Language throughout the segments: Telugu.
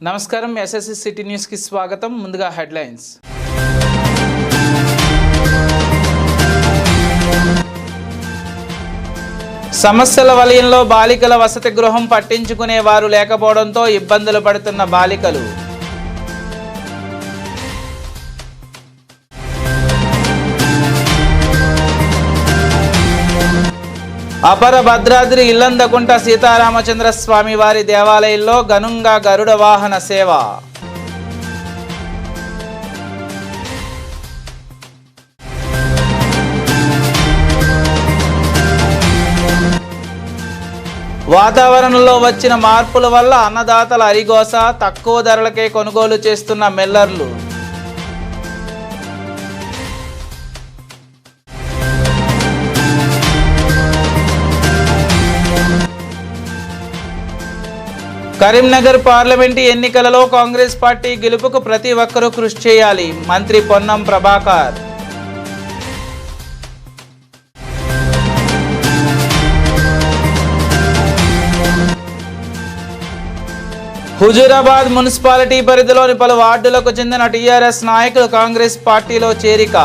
నమస్కారం ఎస్ఎస్సి సిటీ న్యూస్ కి స్వాగతం. ముందుగా హెడ్లైన్స్. సమస్యల వలయంలో బాలికల వసతి గృహం పట్టించుకునే వారు లేకపోవడంతో ఇబ్బందులు పడుతున్న బాలికలు. అపర భద్రాద్రి ఇల్లందకుంట సీతారామచంద్ర స్వామి వారి దేవాలయంలో ఘనంగా గరుడ వాహన సేవ. వాతావరణంలో వచ్చిన మార్పుల వల్ల అన్నదాతల అరిగోస, తక్కువ ధరలకే కొనుగోలు చేస్తున్న మిల్లర్లు. కరీంనగర్ పార్లమెంటు ఎన్నికలలో కాంగ్రెస్ పార్టీ గెలుపుకు ప్రతి ఒక్కరూ కృషి చేయాలి. మంత్రి పొన్నం ప్రభాకర్. హుజూరాబాద్ మున్సిపాలిటీ పరిధిలోని పలు వార్డులకు చెందిన టీఆర్ఎస్ నాయకులు కాంగ్రెస్ పార్టీలో చేరిక.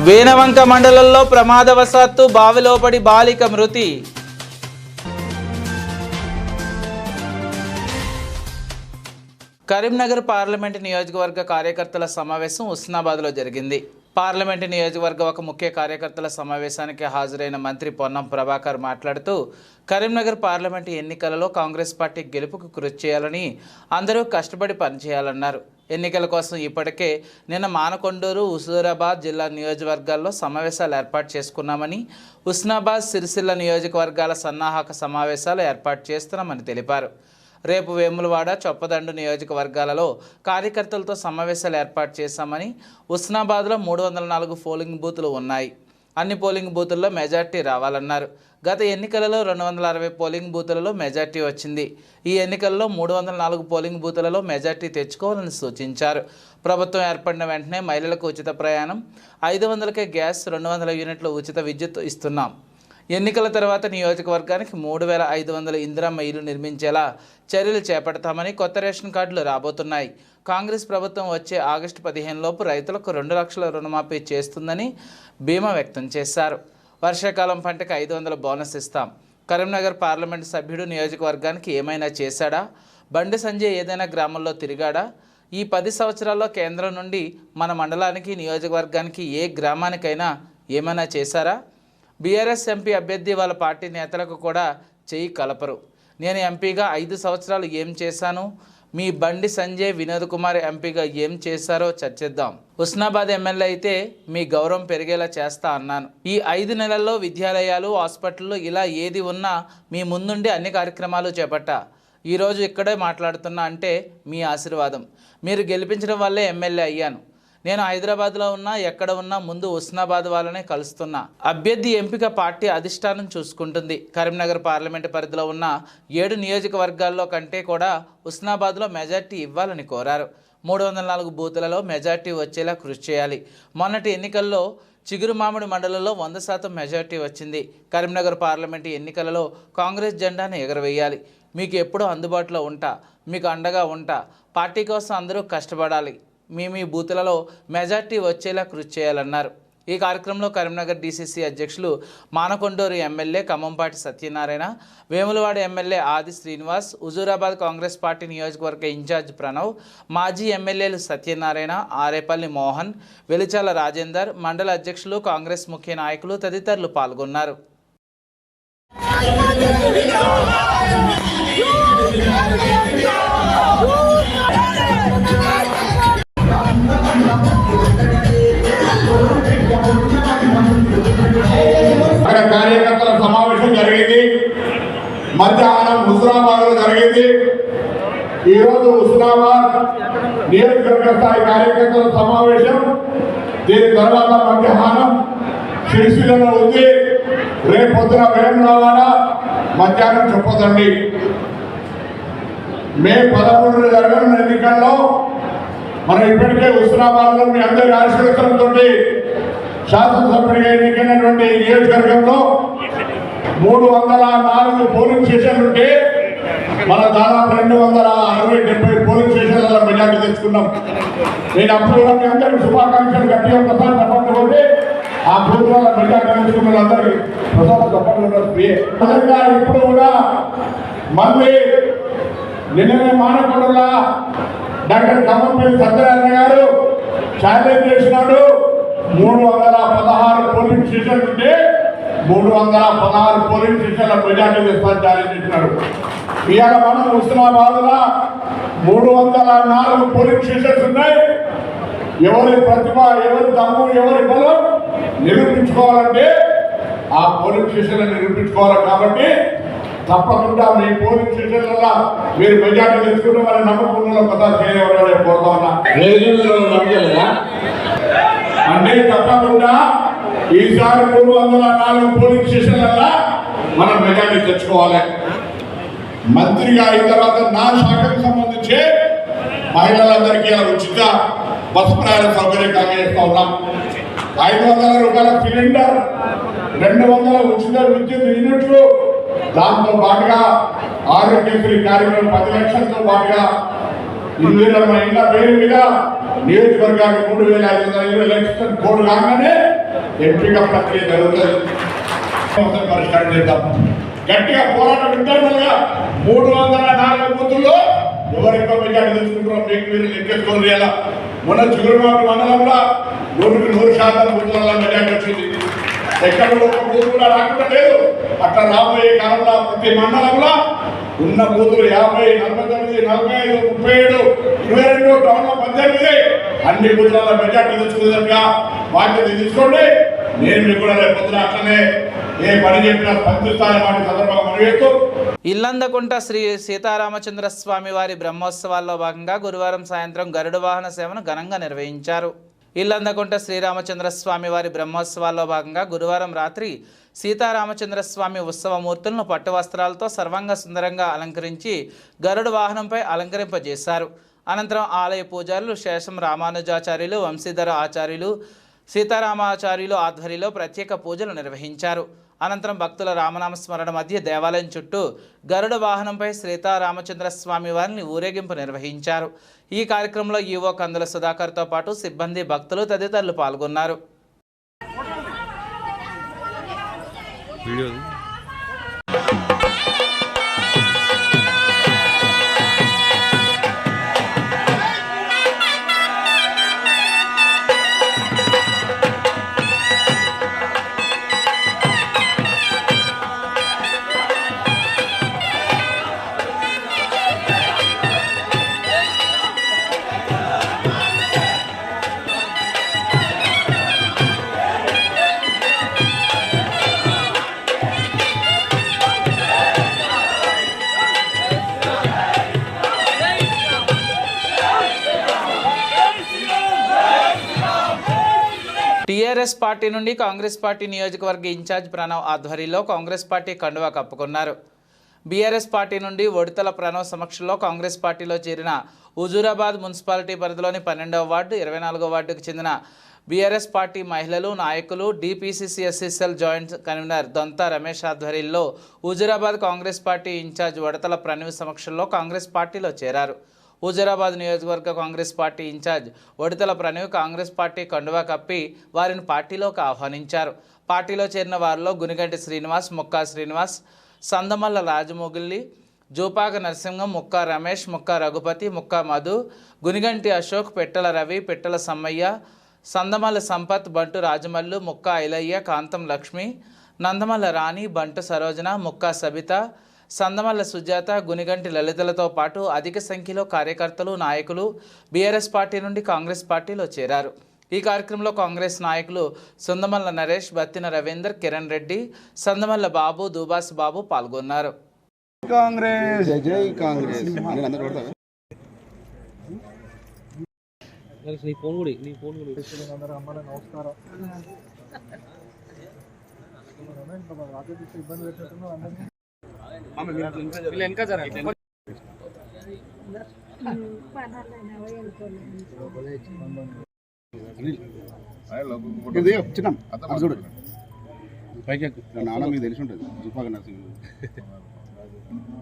వేనవంక మండలంలో ప్రమాదవశాత్తు బావిలో పడి బాలిక మృతి. కరీంనగర్ పార్లమెంటు నియోజకవర్గ కార్యకర్తల సమావేశం హుస్నాబాద్లో జరిగింది. పార్లమెంటు నియోజకవర్గ ఒక ముఖ్య కార్యకర్తల సమావేశానికి హాజరైన మంత్రి పొన్నం ప్రభాకర్ మాట్లాడుతూ, కరీంనగర్ పార్లమెంటు ఎన్నికలలో కాంగ్రెస్ పార్టీ గెలుపుకు కృషి చేయాలని, అందరూ కష్టపడి పనిచేయాలన్నారు. ఎన్నికల కోసం ఇప్పటికే నిన్న మానకొండూరు, హుజూరాబాద్ జిల్లా నియోజకవర్గాల్లో సమావేశాలు ఏర్పాటు చేసుకున్నామని, హుస్నాబాద్, సిరిసిల్ల నియోజకవర్గాల సన్నాహక సమావేశాలు ఏర్పాటు చేస్తున్నామని తెలిపారు. రేపు వేములవాడ, చొప్పదండు నియోజకవర్గాలలో కార్యకర్తలతో సమావేశాలు ఏర్పాటు చేశామని, హుస్నాబాద్లో 304 పోలింగ్ బూతులు ఉన్నాయి. అన్ని పోలింగ్ బూతుల్లో మెజార్టీ రావాలన్నారు. గత ఎన్నికలలో 260 పోలింగ్ బూతులలో మెజార్టీ వచ్చింది. ఈ ఎన్నికల్లో 304 పోలింగ్ బూతులలో మెజార్టీ తెచ్చుకోవాలని సూచించారు. ప్రభుత్వం ఏర్పడిన వెంటనే మహిళలకు ఉచిత ప్రయాణం, 500కే గ్యాస్, 200 యూనిట్ల ఉచిత విద్యుత్ ఇస్తున్నాం. ఎన్నికల తర్వాత నియోజకవర్గానికి 3500 ఇందిరమ్మ ఇల్లు నిర్మించేలా చర్యలు చేపడతామని, కొత్త రేషన్ కార్డులు రాబోతున్నాయి. కాంగ్రెస్ ప్రభుత్వం వచ్చే ఆగస్టు 15 లోపు రైతులకు 2 లక్షల రుణమాఫీ చేస్తుందని ధీమా వ్యక్తం చేశారు. వర్షాకాలం పంటకు 500 బోనస్ ఇస్తాం. కరీంనగర్ పార్లమెంటు సభ్యుడు నియోజకవర్గానికి ఏమైనా చేశాడా? బండి సంజయ్ ఏదైనా గ్రామంలో తిరిగాడా? ఈ 10 సంవత్సరాల్లో కేంద్రం నుండి మన మండలానికి, నియోజకవర్గానికి, ఏ గ్రామానికైనా ఏమైనా చేశారా? బీఆర్ఎస్ ఎంపీ అభ్యర్థి వాళ్ళ పార్టీ నేతలకు కూడా చెయ్యి కలపరు. నేను ఎంపీగా 5 సంవత్సరాలు ఏం చేశాను, మీ బండి సంజయ్, వినోద్ కుమార్ ఎంపీగా ఏం చేశారో చర్చిద్దాం. హుస్నాబాద్ ఎమ్మెల్యే అయితే మీ గౌరవం పెరిగేలా చేస్తా అన్నాను. ఈ 5 నెలల్లో విద్యాలయాలు, హాస్పిటళ్ళు ఇలా ఏది ఉన్నా మీ ముందుండి అన్ని కార్యక్రమాలు చేపట్టా. ఈరోజు ఇక్కడే మాట్లాడుతున్నా అంటే మీ ఆశీర్వాదం. మీరు గెలిపించడం వల్లే ఎమ్మెల్యే అయ్యాను. నేను హైదరాబాద్లో ఉన్నా, ఎక్కడ ఉన్నా ముందు హుస్నాబాద్ వాళ్ళనే కలుస్తున్నా. అభ్యర్థి ఎంపిక పార్టీ అధిష్టానం చూసుకుంటుంది. కరీంనగర్ పార్లమెంటు పరిధిలో ఉన్న 7 నియోజకవర్గాల్లో కంటే కూడా హుస్నాబాద్లో మెజార్టీ ఇవ్వాలని కోరారు. 304 బూతులలో మెజార్టీ వచ్చేలా కృషి చేయాలి. మొన్నటి ఎన్నికల్లో చిగురుమామిడి మండలంలో 100% మెజార్టీ వచ్చింది. కరీంనగర్ పార్లమెంటు ఎన్నికలలో కాంగ్రెస్ జెండాను ఎగరవేయాలి. మీకు ఎప్పుడూ అందుబాటులో ఉంటా, మీకు అండగా ఉంటా. పార్టీ కోసం అందరూ కష్టపడాలి. మీ బూతులలో మెజార్టీ వచ్చేలా కృషి చేయాలన్నారు. ఈ కార్యక్రమంలో కరీంనగర్ డీసీసీ అధ్యక్షులు మానకొండూరు ఎమ్మెల్యే ఖమ్మంపాటి సత్యనారాయణ, వేములవాడ ఎమ్మెల్యే ఆది శ్రీనివాస్, హుజూరాబాద్ కాంగ్రెస్ పార్టీ నియోజకవర్గ ఇన్ఛార్జ్ ప్రణవ్, మాజీ ఎమ్మెల్యేలు సత్యనారాయణ, ఆరేపల్లి మోహన్, వెలిచాల రాజేందర్, మండల అధ్యక్షులు, కాంగ్రెస్ ముఖ్య నాయకులు తదితరులు పాల్గొన్నారు. కార్యకర్తల సమావేశం జరిగింది. మధ్యాహ్నం హుస్నాబాద్లో జరిగింది. ఈరోజు హుస్నాబాద్ నియోజకవర్గ స్థాయి కార్యకర్తల సమావేశం. దీని తర్వాత మధ్యాహ్నం సిరిసిల్లలో ఉంది. రేపు పొద్దున వేములవాడ, మధ్యాహ్నం చొప్పదండి. మే 11 జరగనున్న ఎన్నికల్లో మనం ఇప్పటికే హుస్నాబాద్లో మీ అందరి ఆశీర్వాదంతో శాసనసభ్యుడిగా ఎన్నికైనటువంటి ఈ నియోజకవర్గంలో 304 పోలింగ్ స్టేషన్లు ఉంటే మన దాదాపు 260-70 పోలింగ్ స్టేషన్లలో మెజార్టీ తెచ్చుకున్నాం. నేను అప్పుడు మీ అందరికీ శుభాకాంక్షలు గట్టిగా ప్రసాద్ చెప్పకపోతే ఆ బూత్ల మెజార్టీ తెచ్చుకున్న అందరికీ ప్రసాద్ చెప్పడం ఇప్పుడు కూడా మళ్ళీ నిన్ననే మానకొండలా డాక్టర్ కమ్మపల్లి సత్యనారాయణ గారు ఛాలెంజ్ చేసినాడు. 316 పోలింగ్ స్టేషన్లు ఉంటే 316 పోలింగ్ స్టేషన్ల మెజార్టీ తెస్తాను ఛాలెంజ్ చేసినాడు. ఇవాళ మనం హుస్నాబాద్లో 304 పోలింగ్ స్టేషన్స్ ఉన్నాయి. ఎవరి ప్రతిభ, ఎవరి దమ్ము, ఎవరి బలం నిరూపించుకోవాలంటే ఆ పోలింగ్ స్టేషన్లను నిరూపించుకోవాలి. కాబట్టి తప్పకుండా మీ పోలింగ్ స్టేషన్లలో మీరు మెజార్టీ తెచ్చుకుంటామని నమ్మకంలో కొత్త చేయవలే పోతా ఉన్నా. అంటే తప్పకుండా ఈసారి 304 పోలింగ్ స్టేషన్లలో మనం మెజార్టీ తెచ్చుకోవాలి. మంత్రిగా అయిన తర్వాత నా శాఖకు సంబంధించి మహిళలందరికీ ఉచిత బస్ ప్రయాణ సౌకర్యం కలిగిస్తూ ఉన్నాం. 500 రూపాయల సిలిండర్, 200 ఉచిత విద్యుత్ యూనిట్లు, దాంతో పాటుగా ఆరోగ్యశ్రీ కార్యక్రమం 10 లక్షలతో పాటుగా ఇళ్ళ పేరు మీద నియోజకవర్గానికి 3,520 లక్షల కోడ్ కాగానే ఎంపిక ప్రక్రియ జరుగుతుంది. పరిష్కారం చేద్దాం. గట్టిగా పోరాటం ఇంటర్నల్గా 304 బూతుల్లో ఎవరెక్కువ మెజార్టీ తెచ్చుకుంటారో మీకు మీరు లెక్కేసుకోండి. అలా మొన్న చిగురుమాటి మండలంలో 100% బూతులలో మెజార్టీ వచ్చింది. ఎక్కడ ఒక బూత్ కూడా రాకుండా లేదు. అట్లా రాబోయే కాలంలో ప్రతి మండలంలో ఉన్న బూతులు 50, 49, 45, 37, 22, టౌన్లో 18 అన్ని బూతులలో మెజార్టీ తెచ్చుకునేదిగా బాధ్యత తీసుకోండి. నేను మీకు కూడా రేపు పొద్దున అట్లనే ఏ పని చెప్పినా స్పందిస్తానని మాట సందర్భంగా మనవేస్తూ ఇల్లందకుంట శ్రీ సీతారామచంద్ర స్వామి వారి బ్రహ్మోత్సవాల్లో భాగంగా గురువారం సాయంత్రం గరుడ వాహన సేవను ఘనంగా నిర్వహించారు. ఇల్లందకుంట శ్రీరామచంద్ర స్వామి వారి బ్రహ్మోత్సవాల్లో భాగంగా గురువారం రాత్రి సీతారామచంద్ర స్వామి ఉత్సవమూర్తులను పట్టు వస్త్రాలతో సర్వాంగ సుందరంగా అలంకరించి గరుడ వాహనంపై అలంకరింపజేశారు. అనంతరం ఆలయ పూజారులు శేషం రామానుజాచార్యులు, వంశీధర ఆచార్యులు, సీతారామాచార్యులు ఆధ్వర్యంలో ప్రత్యేక పూజలు నిర్వహించారు. అనంతరం భక్తుల రామనామ స్మరణ మధ్య దేవాలయం చుట్టూ గరుడ వాహనంపై సీతారామచంద్ర స్వామి వారిని ఊరేగింపు నిర్వహించారు. ఈ కార్యక్రమంలో ఈవో కందుల సుధాకర్తో పాటు సిబ్బంది, భక్తులు తదితరులు పాల్గొన్నారు. టీఆర్ఎస్ పార్టీ నుండి కాంగ్రెస్ పార్టీ నియోజకవర్గ ఇన్ఛార్జ్ ప్రణవ్ ఆధ్వర్యంలో కాంగ్రెస్ పార్టీ కండువా కప్పుకున్నారు. బీఆర్ఎస్ పార్టీ నుండి ఒడితల ప్రణవ్ సమక్షంలో కాంగ్రెస్ పార్టీలో చేరిన హుజూరాబాద్ మున్సిపాలిటీ పరిధిలోని 12వ వార్డు, 24వ వార్డుకు చెందిన బీఆర్ఎస్ పార్టీ మహిళలు, నాయకులు, DPCC SSL joint convenor Donta Ramesh ఆధ్వర్యంలో హుజూరాబాద్ కాంగ్రెస్ పార్టీ ఇన్ఛార్జ్ ఒడతల ప్రణవ్ సమక్షంలో కాంగ్రెస్ పార్టీలో చేరారు. హుజూరాబాద్ నియోజకవర్గ Congress party in charge Odithala Pranav Congress party కండువా కప్పి వారిని పార్టీలోకి ఆహ్వానించారు. పార్టీలో చేరిన వారిలో గునిగంటి శ్రీనివాస్, ముక్కా శ్రీనివాస్, సందమల్ల రాజమోగిల్లి, జూపాక నరసింహం, ముక్కా రమేష్, ముక్కా రఘుపతి, ముక్కా మధు, గునిగంటి అశోక్, పెట్టెల రవి, పెట్టెల సమ్మయ్య, సందమల్ల సంపత్, బంటు రాజమల్లు, ముక్కా ఐలయ్య, కాంతం లక్ష్మి, నందమల్ల రాణి, బంటు సరోజన, ముక్కా సబిత, సందమల్ల సుజాత, గునిగంటి లలితలతో పాటు అధిక సంఖ్యలో కార్యకర్తలు, నాయకులు బీఆర్ఎస్ పార్టీ నుండి కాంగ్రెస్ పార్టీలో చేరారు. ఈ కార్యక్రమంలో కాంగ్రెస్ నాయకులు సందమల్ల నరేష్, బత్తిన రవీందర్, కిరణ్ రెడ్డి, సందమల్ల బాబు, దూబాస్ బాబు పాల్గొన్నారు. కాంగ్రెస్ జై కాంగ్రెస్. ఇది వచ్చినాం అది చూడు నాన్న మీకు తెలిసి ఉంటుంది జుపాక నర్సింగ్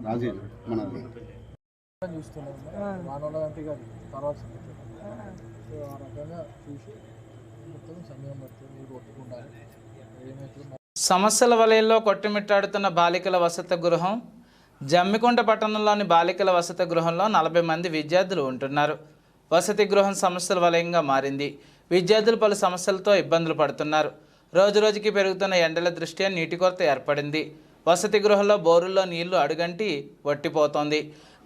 రాజీ మన చూస్తున్నాం మానవులంటే కాదు తర్వాత సో ఆ రకంగా చూసి మొత్తం సమయం పడుతుంది మీరు ఒప్పుకుంటారు ఏమైతే సమస్యల వలయంలో కొట్టుమిట్టాడుతున్న బాలికల వసతి గృహం జమ్మికుంట పట్టణంలోని బాలికల వసతి గృహంలో 40 మంది విద్యార్థులు ఉంటున్నారు. వసతి గృహం సమస్యల వలయంగా మారింది. విద్యార్థులు పలు సమస్యలతో ఇబ్బందులు పడుతున్నారు. రోజురోజుకి పెరుగుతున్న ఎండల దృష్ట్యా నీటి కొరత ఏర్పడింది. వసతి గృహంలో బోరుల్లో నీళ్లు అడుగంటి వట్టిపోతోంది.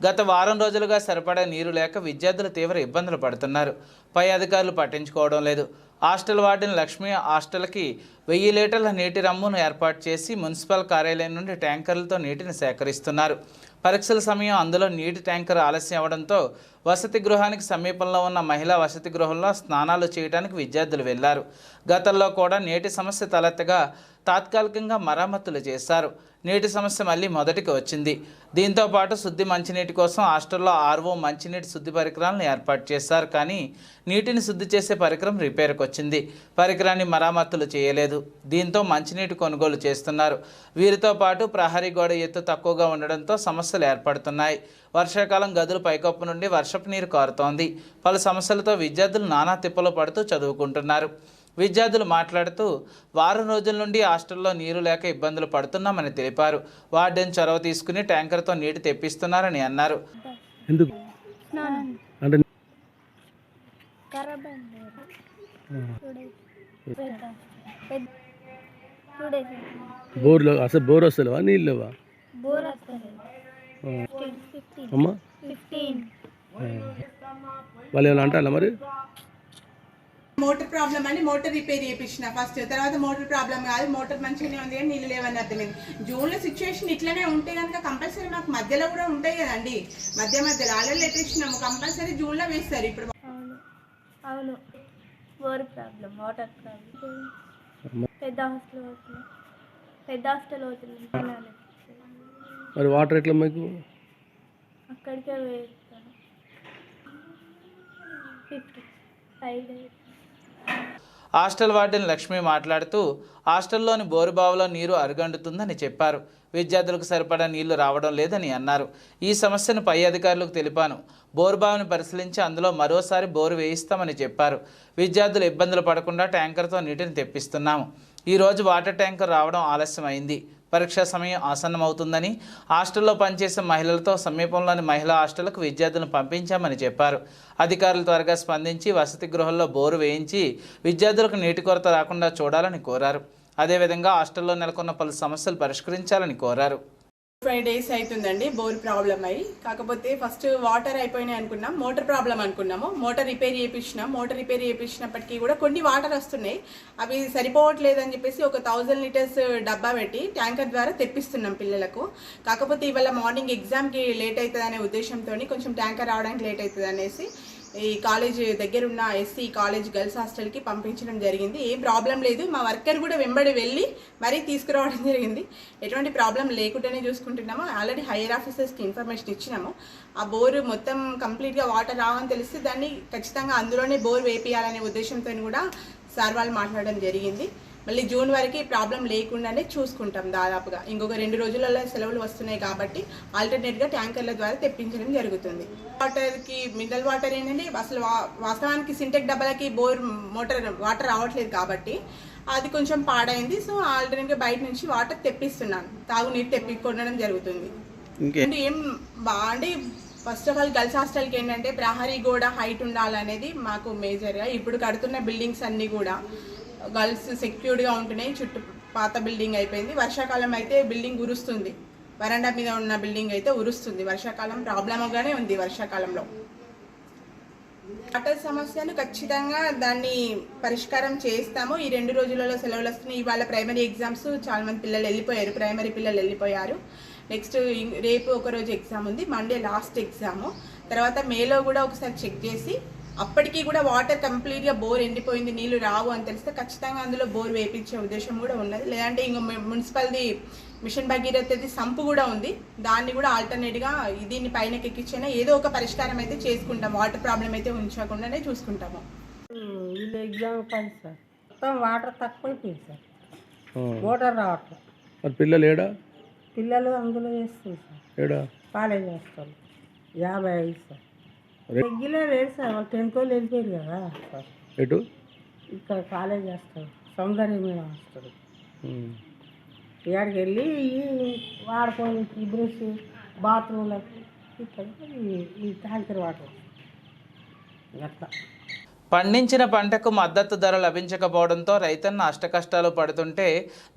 గత వారం రోజులుగా సరిపడా నీరు లేక విద్యార్థులు తీవ్ర ఇబ్బందులు పడుతున్నారు. పై అధికారులు పట్టించుకోవడం లేదు. హాస్టల్ వార్డెన్ లక్ష్మి హాస్టల్కి 1000 లీటర్ల నీటి రమ్మును ఏర్పాటు చేసి మున్సిపల్ కార్యాలయం నుండి ట్యాంకర్లతో నీటిని సేకరిస్తున్నారు. పరీక్షల సమయం అందులో నీటి ట్యాంకర్ ఆలస్యం అవడంతో వసతి గృహానికి సమీపంలో ఉన్న మహిళా వసతి గృహంలో స్నానాలు చేయడానికి విద్యార్థులు వెళ్లారు. గతంలో కూడా నీటి సమస్య తలెత్తగా తాత్కాలికంగా మరమ్మతులు చేశారు. నీటి సమస్య మళ్ళీ మొదటికి వచ్చింది. దీంతో పాటు శుద్ధి మంచినీటి కోసం హాస్టల్లో ఆర్ఓ మంచినీటి శుద్ధి పరికరాలను ఏర్పాటు చేశారు. కానీ నీటిని శుద్ధి చేసే పరికరం రిపేర్కి వచ్చింది. పరికరాన్ని మరమ్మతులు చేయలేదు. దీంతో మంచినీటి కొనుగోలు చేస్తున్నారు. వీరితో పాటు ప్రహరీ గోడ ఎత్తు తక్కువగా ఉండడంతో సమస్యలు ఏర్పడుతున్నాయి. వర్షాకాలం గదుల పైకప్పు నుండి వర్షపు నీరు కారుతోంది. పలు సమస్యలతో విద్యార్థులు నానా తిప్పలు పడుతూ చదువుకుంటున్నారు. విద్యార్థులు మాట్లాడుతూ వారం రోజుల నుండి హాస్టల్లో నీరు లేక ఇబ్బందులు పడుతున్నామని తెలిపారు. వార్డెన్ చొరవ తీసుకుని ట్యాంకర్తో నీటి తెప్పిస్తున్నారని అన్నారు. ఎందుకు అంటే బోర్లో అసలు బోర్ వస్తలేవా నీళ్ళు లేవా అమ్మా వాళ్ళు ఏమైనా అంటారా మరి? మోటార్ ప్రాబ్లం అని మోటార్ రిపేర్ చేయించిన ఫస్ట్, తర్వాత మోటార్ ప్రాబ్లం కాదు, మోటార్ మంచిగానే ఉంది కానీ నీళ్ళు లేవని అర్థమైంది. జూన్లో సిచ్యువేషన్ ఇట్లనే ఉంటే కనుక కంపల్సరీ మాకు మధ్యలో కూడా ఉంటాయి కదండి, మధ్యలో ఆల్రెడీ లెటర్ ఇచ్చినాము, కంపల్సరీ జూన్లో వేస్తారు. ఇప్పుడు అవును బోర్ ప్రాబ్లం, వాటర్ ప్రాబ్లం, పెద్ద హాస్టల్ అవుతుంది. మరి వాటర్ ఎట్లా మీకు? అక్కడికే వేస్తాను 55 days. హాస్టల్ వార్డెన్ లక్ష్మి మాట్లాడుతూ హాస్టల్లోని బోరుబావులో నీరు అరుగండుతుందని చెప్పారు. విద్యార్థులకు సరిపడా నీళ్లు రావడం లేదని అన్నారు. ఈ సమస్యను పై అధికారులకు తెలిపాను. బోరుబావుని పరిశీలించి అందులో మరోసారి బోరు వేయిస్తామని చెప్పారు. విద్యార్థులు ఇబ్బందులు పడకుండా ట్యాంకర్తో నీటిని తెప్పిస్తున్నాము. ఈరోజు వాటర్ ట్యాంకర్ రావడం ఆలస్యమైంది. పరీక్షా సమయం ఆసన్నమవుతుందని హాస్టల్లో పనిచేసే మహిళలతో సమీపంలోని మహిళా హాస్టళ్లకు విద్యార్థులను పంపించామని చెప్పారు. అధికారులు త్వరగా స్పందించి వసతి గృహంలో బోరు వేయించి విద్యార్థులకు నీటి కొరత రాకుండా చూడాలని కోరారు. అదేవిధంగా హాస్టల్లో నెలకొన్న పలు సమస్యలు పరిష్కరించాలని కోరారు. 5 days అవుతుందండి బోర్ ప్రాబ్లం అయ్యి. కాకపోతే ఫస్ట్ వాటర్ అయిపోయినాయి అనుకున్నాం, మోటార్ ప్రాబ్లం అనుకున్నాము. మోటార్ రిపేర్ చేయించినాం. మోటార్ రిపేర్ చేయించినప్పటికీ కూడా కొన్ని వాటర్ వస్తున్నాయి, అవి సరిపోవట్లేదు అని చెప్పేసి ఒక 1000 లీటర్స్ డబ్బా పెట్టి ట్యాంకర్ ద్వారా తెప్పిస్తున్నాం పిల్లలకు. కాకపోతే ఇవాళ మార్నింగ్ ఎగ్జామ్కి లేట్ అవుతుంది అనే ఉద్దేశంతో కొంచెం ట్యాంకర్ రావడానికి లేట్ అవుతుంది అనేసి ఈ కాలేజ్ దగ్గర ఉన్న ఎస్సీ కాలేజ్ గర్ల్స్ హాస్టల్కి పంపించడం జరిగింది. ఏం ప్రాబ్లం లేదు, మా వర్కర్ కూడా వెంబడి వెళ్ళి మరీ తీసుకురావడం జరిగింది. ఎటువంటి ప్రాబ్లం లేకుండానే చూసుకుంటున్నాము. ఆల్రెడీ హైయర్ ఆఫీసర్స్కి ఇన్ఫర్మేషన్ ఇచ్చినాము. ఆ బోరు మొత్తం కంప్లీట్గా వాటర్ రావని తెలిస్తే దాన్ని ఖచ్చితంగా అందులోనే బోర్ వేపియాలనే ఉద్దేశంతో కూడా సార్ వాళ్ళు మాట్లాడడం జరిగింది. మళ్ళీ జూన్ వరకు ప్రాబ్లం లేకుండానే చూసుకుంటాం. దాదాపుగా ఇంకొక 2 రోజులలో సెలవులు వస్తున్నాయి కాబట్టి ఆల్టర్నేట్గా ట్యాంకర్ల ద్వారా తెప్పించడం జరుగుతుంది. వాటర్కి మినరల్ వాటర్ ఏంటంటే అసలు వాస్తవానికి సింటెక్ డబ్బాలకి బోర్ మోటార్ వాటర్ రావట్లేదు కాబట్టి అది కొంచెం పాడైంది. సో ఆల్టర్నేట్గా బయట నుంచి వాటర్ తెప్పిస్తున్నాను, తాగునీరు తెప్పించుకోవడం జరుగుతుంది. ఏం అంటే ఫస్ట్ ఆఫ్ ఆల్ గర్ల్స్ హాస్టల్కి ఏంటంటే ప్రహరీ గోడ హైట్ ఉండాలనేది మాకు మేజర్గా. ఇప్పుడు కడుతున్న బిల్డింగ్స్ అన్నీ కూడా గర్ల్స్ సెక్యూర్డ్గా ఉంటున్నాయి. చుట్టూ పాత బిల్డింగ్ అయిపోయింది. వర్షాకాలం అయితే బిల్డింగ్ ఉరుస్తుంది, వరండా మీద ఉన్న బిల్డింగ్ అయితే ఉరుస్తుంది. వర్షాకాలం ప్రాబ్లమ్గానే ఉంది. వర్షాకాలంలో వాటర్ సమస్యను ఖచ్చితంగా దాన్ని పరిష్కారం చేస్తాము. ఈ 2 రోజులలో సెలవులు వస్తున్నాయి. ఇవాళ ప్రైమరీ ఎగ్జామ్స్ చాలా మంది పిల్లలు వెళ్ళిపోయారు, ప్రైమరీ పిల్లలు వెళ్ళిపోయారు. నెక్స్ట్ రేపు ఒకరోజు ఎగ్జామ్ ఉంది, మండే లాస్ట్ ఎగ్జాము. తర్వాత మేలో కూడా ఒకసారి చెక్ చేసి అప్పటికీ కూడా వాటర్ కంప్లీట్గా బోర్ ఎండిపోయింది, నీళ్లు రావు అని తెలిస్తే ఖచ్చితంగా అందులో బోర్ వేయించే ఉద్దేశం కూడా ఉన్నది. లేదంటే ఇంకో మున్సిపల్ది మిషన్ భగీరథది సంపు కూడా ఉంది, దాన్ని కూడా ఆల్టర్నేట్గా దీన్ని పైనకి ఎక్కించినా ఏదో ఒక పరిష్కారం అయితే చేసుకుంటాం. వాటర్ ప్రాబ్లం అయితే ఉంచకుండానే చూసుకుంటాము. వీళ్ళు ఎగ్జామ్ కాదు సార్, మొత్తం వాటర్ తక్కువైపోయింది సార్, ఆ. వాటర్ రావట్లేదు. మరి పిల్లలు ఏడా పిల్లలు అందులో చేస్తుంది సార్, ఏడా కాలేజ్ చేస్తారు 55 సార్. రెగ్యులర్ లేదు సార్, వాళ్ళు 10th వాళ్ళు వెళ్ళిపోయారు కదా సార్. ఎటు ఇక్కడ కాలేజ్ చేస్తారు, సౌందర్య మేడం వస్తారు. ఉమ్. ఇక్కడికి వెళ్ళి వాడుకోవడానికి బ్రష్, బాత్రూమ్లకు ఇక్కడ ఈ ట్యాంకర్ వాటర్ అట్లా. పండించిన పంటకు మద్దతు ధర లభించకపోవడంతో రైతన్న అష్టకష్టాలు పడుతుంటే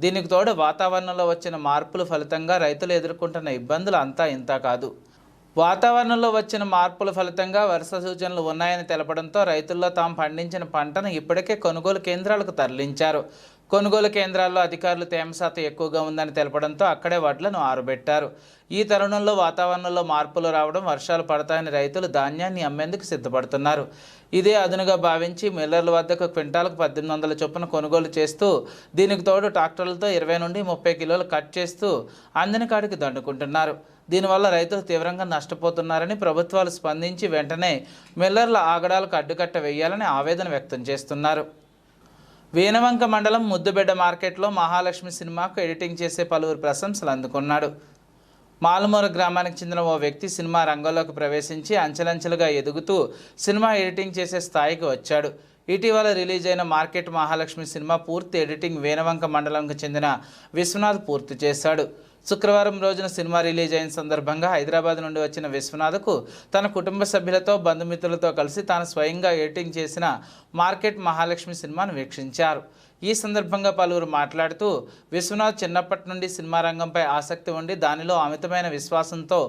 దీనికి తోడు వాతావరణంలో వచ్చిన మార్పుల ఫలితంగా రైతులు ఎదుర్కొంటున్న ఇబ్బందులు అంతా ఇంత కాదు. వాతావరణంలో వచ్చిన మార్పుల ఫలితంగా వరుస సూచనలు ఉన్నాయని తెలపడంతో రైతుల్లో తాము పండించిన పంటను ఇప్పటికే కొనుగోలు కేంద్రాలకు తరలించారు. కొనుగోలు కేంద్రాల్లో అధికారులు తేమ శాతం ఎక్కువగా ఉందని తెలపడంతో అక్కడే వడ్లను ఆరబెట్టారు. ఈ తరుణంలో వాతావరణంలో మార్పులు రావడం, వర్షాలు పడతాయని రైతులు ధాన్యాన్ని అమ్మేందుకు సిద్ధపడుతున్నారు. ఇదే అదునుగా భావించి మిల్లర్ల వద్దకు క్వింటాలకు 1800 చొప్పున కొనుగోలు చేస్తూ దీనికి తోడు ట్రాక్టర్లతో 20 నుండి 30 కిలోలు కట్ చేస్తూ అందిన కాడికి దండుకుంటున్నారు. దీనివల్ల రైతులు తీవ్రంగా నష్టపోతున్నారని ప్రభుత్వాలు స్పందించి వెంటనే మిల్లర్ల ఆగడాలకు అడ్డుకట్ట వేయాలని ఆవేదన వ్యక్తం చేస్తున్నారు. వీణవంక మండలం ముద్దుబిడ్డ మార్కెట్లో మహాలక్ష్మి సినిమాకు ఎడిటింగ్ చేసే పలువురు ప్రశంసలు అందుకున్నాడు. మాలుమూర గ్రామానికి చెందిన ఓ వ్యక్తి సినిమా రంగంలోకి ప్రవేశించి అంచెలంచెలుగా ఎదుగుతూ సినిమా ఎడిటింగ్ చేసే స్థాయికి వచ్చాడు. ఇటీవల రిలీజ్ అయిన మార్కెట్ మహాలక్ష్మి సినిమా పూర్తి ఎడిటింగ్ వీణవంక మండలంకు చెందిన విశ్వనాథ్ పూర్తి చేశాడు. శుక్రవారం రోజున సినిమా రిలీజ్ అయిన సందర్భంగా హైదరాబాద్ నుండి వచ్చిన విశ్వనాథ్కు తన కుటుంబ సభ్యులతో బంధుమిత్రులతో కలిసి తాను స్వయంగా ఎడిటింగ్ చేసిన మార్కెట్ మహాలక్ష్మి సినిమాను వీక్షించారు. ఈ సందర్భంగా పలువురు మాట్లాడుతూ విశ్వనాథ్ చిన్నప్పటి నుండి సినిమా రంగంపై ఆసక్తి ఉండి దానిలో అమితమైన విశ్వాసంతో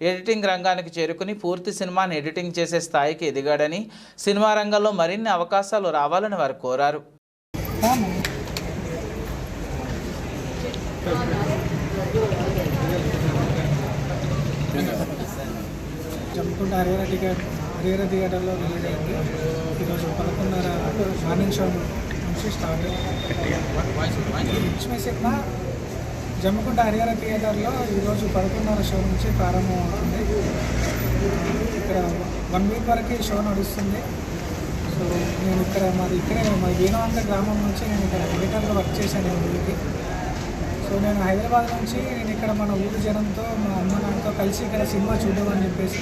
ఎడిటింగ్ రంగానికి చేరుకుని పూర్తి సినిమాని ఎడిటింగ్ చేసే స్థాయికి ఎదిగాడని, సినిమా రంగంలో మరిన్ని అవకాశాలు రావాలని వారు కోరారు. జమ్ముకుంట హరిహర థియేటర్లో రిలీజ్ అయింది. ఈరోజు 11:30 మార్నింగ్ షో నుంచి స్టార్ట్. లక్ష్మీ సినిమా జమ్ముకుంట హరిహర థియేటర్లో ఈరోజు 11:30 షో నుంచి ప్రారంభం అవుతుంది. ఇక్కడ 1 వీక్ వరకు షో నడుస్తుంది. సో నేను ఇక్కడే మా వీణవంక గ్రామం నుంచి నేను ఇక్కడ థియేటర్లో వర్క్ చేశాను ఊరికి. సో నేను హైదరాబాద్ నుంచి ఇక్కడ మన ఊరి జనంతో, మా అమ్మ నాన్నతో కలిసి ఇక్కడ సినిమా చూద్దామని చెప్పేసి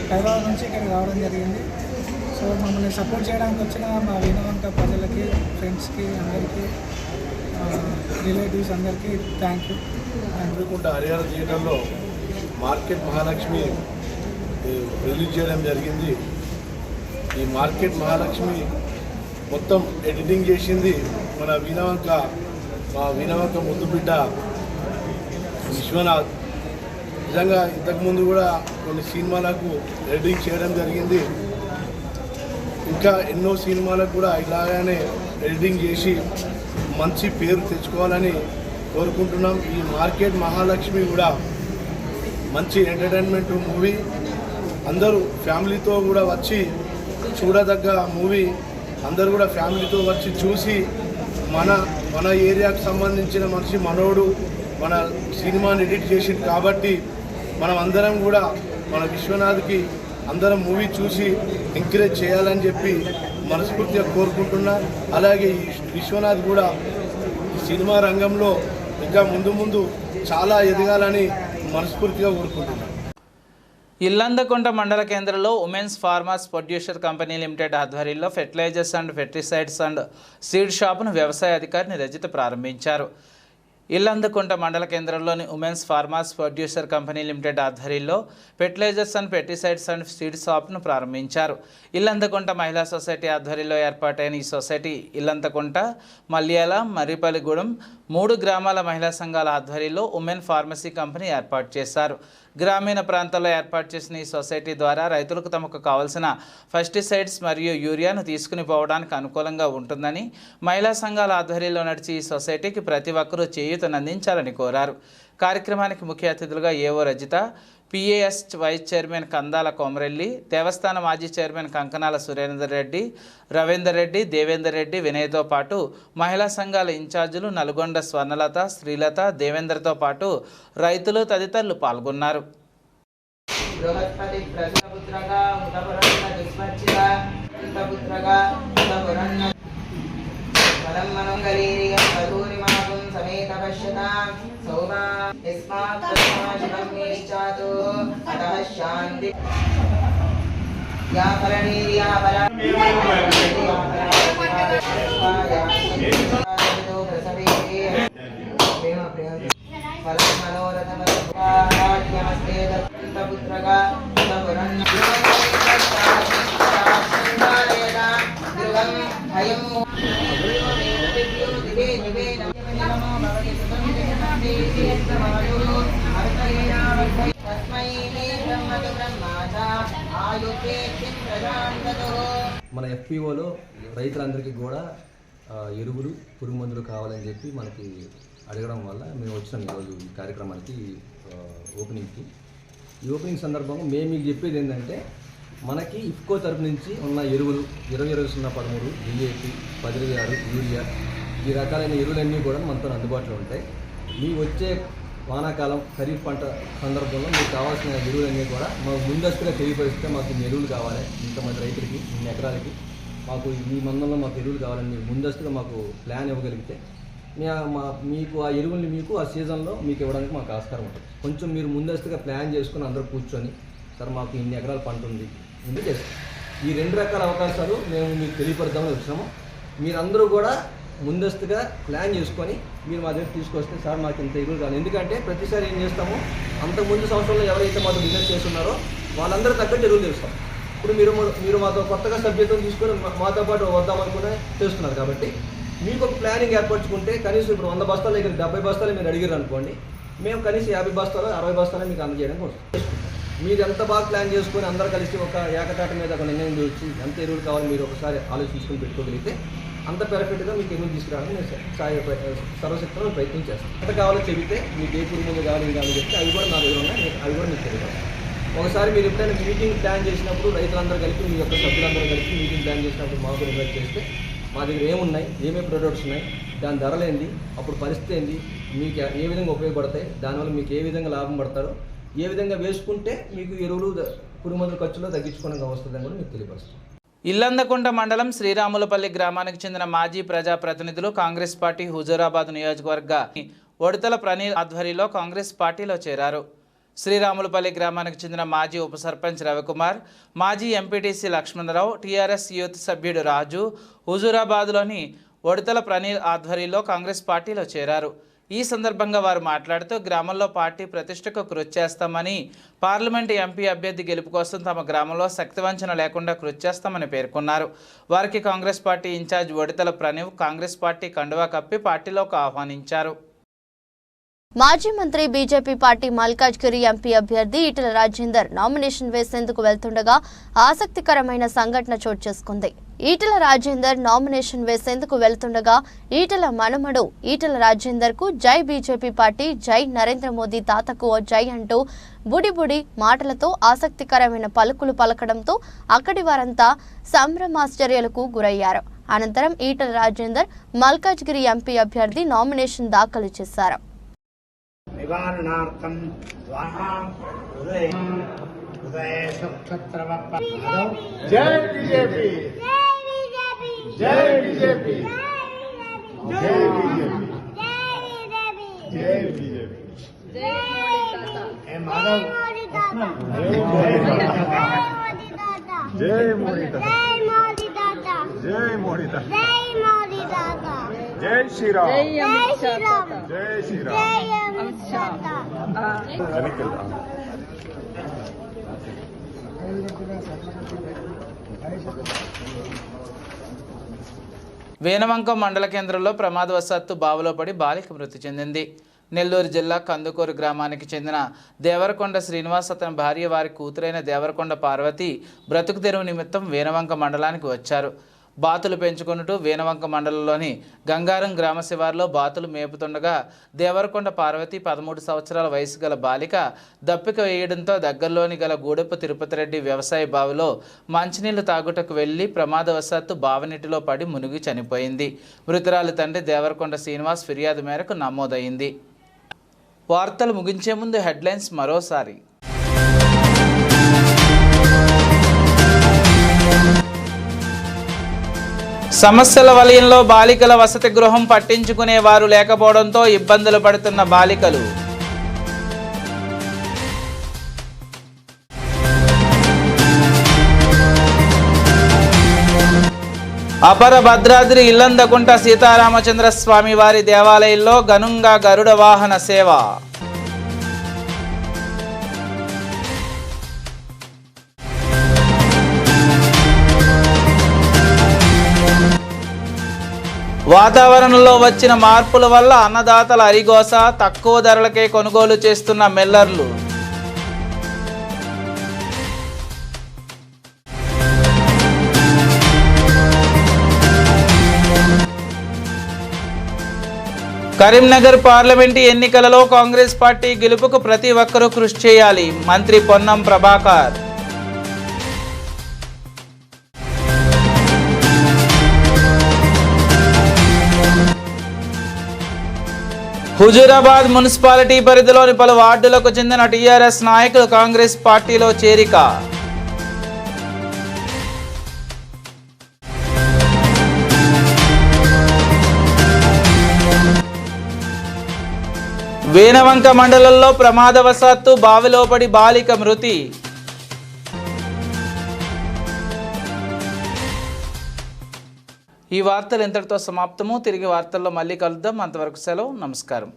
హైదరాబాద్ నుంచి ఇక్కడికి రావడం జరిగింది. సో మమ్మల్ని సపోర్ట్ చేయడానికి వచ్చిన మా వీణవంక ప్రజలకి, ఫ్రెండ్స్కి, అందరికీ, రిలేటివ్స్ అందరికీ థ్యాంక్ యూ. జమ్ముకుంట హరిహర థియేటర్లో మార్కెట్ మహాలక్ష్మి రిలీజ్ చేయడం జరిగింది. ఈ మార్కెట్ మహాలక్ష్మి మొత్తం ఎడిటింగ్ చేసింది మన మా వీణవంక ముద్దుబిడ్డ విశ్వనాథ్. నిజంగా ఇంతకుముందు కూడా కొన్ని సినిమాలకు ఎడిటింగ్ చేయడం జరిగింది. ఇంకా ఎన్నో సినిమాలకు కూడా ఇలాగానే ఎడిటింగ్ చేసి మంచి పేరు తెచ్చుకోవాలని కోరుకుంటున్నాం. ఈ మార్కెట్ మహాలక్ష్మి కూడా మంచి ఎంటర్టైన్మెంట్ మూవీ, అందరూ ఫ్యామిలీతో కూడా వచ్చి చూడదగ్గ మూవీ. అందరూ కూడా ఫ్యామిలీతో వచ్చి చూసి మన ఏరియాకు సంబంధించిన మనిషి మనోడు మన సినిమాని ఎడిట్ చేసింది కాబట్టి మనం అందరం కూడా మన విశ్వనాథ్కి అందరం మూవీ చూసి ఎంకరేజ్ చేయాలని చెప్పి మనస్ఫూర్తిగా కోరుకుంటున్నా. అలాగే ఈ విశ్వనాథ్ కూడా సినిమా రంగంలో ఇంకా ముందు చాలా ఎదగాలని మనస్ఫూర్తిగా కోరుకుంటున్నాను. ఇల్లందకొండ మండల కేంద్రంలో women's farmers producer company limited ఆధ్వర్యంలో fertilizers and pesticides and seed షాపును వ్యవసాయ అధికారిని రజిత ప్రారంభించారు. ఇల్లందకొండ మండల కేంద్రంలోని women's farmers producer company limited ఆధ్వర్యంలో fertilizers and pesticides and seed షాప్ను ప్రారంభించారు. ఇల్లందకొండ మహిళా సొసైటీ ఆధ్వర్యంలో ఏర్పాటైన ఈ సొసైటీ ఇల్లందకొండ, మల్యాల, మర్రిపల్లిగూడెం 3 గ్రామాల మహిళా సంఘాల ఆధ్వర్యంలో ఉమెన్ ఫార్మసీ కంపెనీ ఏర్పాటు చేశారు. గ్రామీణ ప్రాంతాల్లో ఏర్పాటు చేసిన ఈ సొసైటీ ద్వారా రైతులకు తమకు కావలసిన పెస్టిసైడ్స్ మరియు యూరియాను తీసుకుని పోవడానికి అనుకూలంగా ఉంటుందని, మహిళా సంఘాల ఆధ్వర్యంలో నడిచి ఈ సొసైటీకి ప్రతి ఒక్కరూ చేయూతనందించాలని కోరారు. కార్యక్రమానికి ముఖ్య అతిథులుగా AO Rajitha, PAS vice chairman Kandala Komarelli, దేవస్థాన మాజీ చైర్మన్ కంకనాల సురేందర్ రెడ్డి, రవీందర్ రెడ్డి, దేవేందర్ రెడ్డి, వినయ్తో పాటు మహిళా సంఘాల ఇన్ఛార్జీలు నల్గొండ స్వర్ణలత, శ్రీలత, దేవేందర్తో పాటు రైతులు తదితరులు పాల్గొన్నారు. మన ఎఫ్పిఓలో రైతులందరికీ కూడా ఎరువులు పురుగు మందులు కావాలని చెప్పి మనకి అడగడం వల్ల మేము వచ్చినాం ఈరోజు ఈ కార్యక్రమానికి ఓపెనింగ్కి. ఈ ఓపెనింగ్ సందర్భంగా మేము మీకు చెప్పేది ఏంటంటే మనకి ఇఫ్కో తరపు నుంచి ఉన్న ఎరువులు 20-20-13 డిఏపి 16 యూరియా ఈ రకాలైన ఎరువులన్నీ కూడా మనతో అందుబాటులో ఉంటాయి. మీ వచ్చే వానాకాలం ఖరీఫ్ పంట సందర్భంలో మీకు కావాల్సిన ఎరువులన్నీ కూడా మాకు ముందస్తుగా తెలియపరిస్తే మాకు ఇన్ని ఎరువులు కావాలి, ఇంతమంది రైతులకి ఇన్ని ఎకరాలకి మాకు ఈ మందంలో మాకు ఎరువులు కావాలని మీరు ముందస్తుగా మాకు ప్లాన్ ఇవ్వగలిగితే మీకు ఆ ఎరువుల్ని మీకు ఆ సీజన్లో మీకు ఇవ్వడానికి మాకు ఆస్కారం ఉంటుంది. కొంచెం మీరు ముందస్తుగా ప్లాన్ చేసుకుని అందరూ కూర్చొని సార్ మాకు ఇన్ని ఎకరాల పంట ఉంది ముందు చేస్తాం. ఈ 2 రకాల అవకాశాలు మేము మీకు తెలియపరుద్దామని వచ్చినాము. మీరందరూ కూడా ముందస్తుగా ప్లాన్ చేసుకొని మీరు మా దగ్గర తీసుకొస్తే సార్ మాకు ఇంత ఎరువులు కావాలి. ఎందుకంటే ప్రతిసారి ఏం చేస్తాము, అంతకుముందు సంవత్సరంలో ఎవరైతే మాతో బిజినెస్ చేస్తున్నారో వాళ్ళందరూ తగ్గట్టు ఎరువులు తెస్తాం. ఇప్పుడు మీరు మాతో కొత్తగా సభ్యత్వం తీసుకొని మాతో పాటు వద్దామనుకునే చేస్తున్నారు. కాబట్టి మీకు ఒక ప్లానింగ్ ఏర్పరచుకుంటే కనీసం ఇప్పుడు 100 బస్తాల దగ్గర 70 బస్తాలు మీరు అడిగారు అనుకోండి, మేము కనీసం 50 బస్తాలు 60 బస్తాలు మీకు అందజేయడానికి వస్తుంది. మీరు ఎంత బాగా ప్లాన్ చేసుకొని అందరూ కలిసి ఒక ఏకతాట మీద ఒక నిర్ణయం వచ్చి ఎంత ఎరువులు కావాలి మీరు ఒకసారి ఆలోచించుకొని పెట్టుకోగలిగితే అంత పెర్ఫెక్ట్గా మీకు ఎరువులు తీసుకురావడానికి నేను సర్వశక్తులను ప్రయత్నం చేస్తాను. ఎంత కావాలో చెబితే మీకు ఏ పురుగు ముందు కావాలి అని చెప్తే అవి కూడా నా దగ్గర ఉన్నాయి, అవి కూడా మీకు తెలియదు. ఒకసారి మీరు ఎప్పుడైనా మీటింగ్ ప్లాన్ చేసినప్పుడు రైతులందరూ కలిపి మీ యొక్క సభ్యులందరూ కలిపి మీటింగ్ ప్లాన్ చేసినప్పుడు మాకు ఇన్వైట్ చేస్తే మా దగ్గర ఏమున్నాయి, ఏమేమి ప్రొడక్ట్స్ ఉన్నాయి, దాని ధరలేంది, అప్పుడు పరిస్థితి ఏంది, మీకు ఏ విధంగా ఉపయోగపడతాయి, దానివల్ల మీకు ఏ విధంగా లాభం పడతారో, ఏ విధంగా వేసుకుంటే మీకు ఎరువులు పురుగు మందుల ఖర్చులో తగ్గించుకోవడానికి వస్తుందని కూడా మీకు తెలియపరుస్తాం. ఇల్లందకుంట మండలం శ్రీరాములపల్లి గ్రామానికి చెందిన మాజీ ప్రజాప్రతినిధులు కాంగ్రెస్ పార్టీ హుజూరాబాద్ నియోజకవర్గ ఒడతల ప్రణీల్ ఆధ్వర్యంలో కాంగ్రెస్ పార్టీలో చేరారు. శ్రీరాములపల్లి గ్రామానికి చెందిన మాజీ ఉప సర్పంచ్ రవికుమార్, మాజీ ఎంపీటీసీ లక్ష్మణరావు, టీఆర్ఎస్ యూత్ సభ్యుడు రాజు హుజూరాబాద్లోని ఒడతల ప్రణీల్ ఆధ్వర్యంలో కాంగ్రెస్ పార్టీలో చేరారు. ఈ సందర్భంగా వారు మాట్లాడుతూ గ్రామంలో పార్టీ ప్రతిష్టకు కృషి చేస్తామని, పార్లమెంటు ఎంపీ అభ్యర్థి గెలుపు కోసం తమ గ్రామంలో శక్తివంచన లేకుండా కృషి చేస్తామని పేర్కొన్నారు. వారికి Congress party incharge Odathala Praneev Congress party కండువా కప్పి పార్టీలోకి ఆహ్వానించారు. మాజీ మంత్రి బీజేపీ పార్టీ మల్కాజ్గిరి ఎంపీ అభ్యర్థి ఈటెల రాజేందర్ నామినేషన్ వేసేందుకు వెళ్తుండగా ఆసక్తికరమైన సంఘటన చోటు చేసుకుంది. ఈటెల రాజేందర్ నామినేషన్ వేసేందుకు వెళ్తుండగా ఈటెల మనమడు ఈటెల రాజేందర్ కు జై బీజేపీ పార్టీ, జై నరేంద్ర మోదీ తాతకు ఓ జై అంటూ బుడి మాటలతో ఆసక్తికరమైన పలుకులు పలకడంతో అక్కడి వారంతా సంభ్రమాశ్చర్యాలకు గురయ్యారు. అనంతరం ఈటెల రాజేందర్ మల్కాజ్గిరి ఎంపీ అభ్యర్థి నామినేషన్ దాఖలు చేశారు. నివారణార్థం జై బీజేపీ, జై బీజేపీ, జై బీజేపీ, జై బీజేపీ, జై మాధవ్, జై మోడీ తాత, జై మోడీ తాత, జై శ్రీరామ్, జై శ్రీరామ్, జై శ్రీరామ్. వేనవంక మండల కేంద్రంలో ప్రమాదవశాత్తు బావిలో పడి బాలిక మృతి చెందింది. నెల్లూరు జిల్లా కందుకూరు గ్రామానికి చెందిన దేవరకొండ శ్రీనివాస్ అతని భార్య వారి కూతురైన దేవరకొండ పార్వతి బ్రతుకు తెరువు నిమిత్తం వేనవంక మండలానికి వచ్చారు. బాతులు పెంచుకుంటూ వేనవంక మండలంలోని గంగారం గ్రామ శివారులో బాతులు మేపుతుండగా దేవరకొండ పార్వతి 13 సంవత్సరాల వయసు గల బాలిక దప్పిక వేయడంతో దగ్గరలోని గల గూడెపు తిరుపతిరెడ్డి వ్యవసాయ బావిలో మంచినీళ్లు తాగుటకు వెళ్లి ప్రమాదవశాత్తు బావినీటిలో పడి మునిగి చనిపోయింది. మృతురాలి తండ్రి దేవరకొండ శ్రీనివాస్ ఫిర్యాదు మేరకు నమోదైంది. వార్తలు ముగించే ముందు హెడ్లైన్స్ మరోసారి. సమస్యల వలయంలో బాలికల వసతి గృహం పట్టించుకునే వారు లేకపోవడంతో ఇబ్బందులు పడుతున్న బాలికలు. అపర భద్రాద్రి ఇల్లందకుంట సీతారామచంద్ర స్వామి వారి దేవాలయంలో ఘనంగా గరుడ వాహన సేవ. వాతావరణంలో వచ్చిన మార్పుల వల్ల అన్నదాతల అరిగోస, తక్కువ ధరలకే కొనుగోలు చేస్తున్న మిల్లర్లు. కరీంనగర్ పార్లమెంటు ఎన్నికలలో కాంగ్రెస్ పార్టీ గెలుపుకు ప్రతి ఒక్కరూ కృషి చేయాలి. మంత్రి పొన్నం ప్రభాకర్. హుజూరాబాద్ మున్సిపాలిటీ పరిధిలోని పలు వార్డులకు చెందిన టీఆర్ఎస్ నాయకులు కాంగ్రెస్ పార్టీలో చేరిక. వేనవంక మండలంలో ప్రమాదవశాత్తు బావిలో పడి బాలిక మృతి. ఈ వార్తలు ఇంతటితో సమాప్తము. తిరిగి వార్తల్లో మళ్ళీ కలుద్దాం. అంతవరకు సెలవు. నమస్కారం.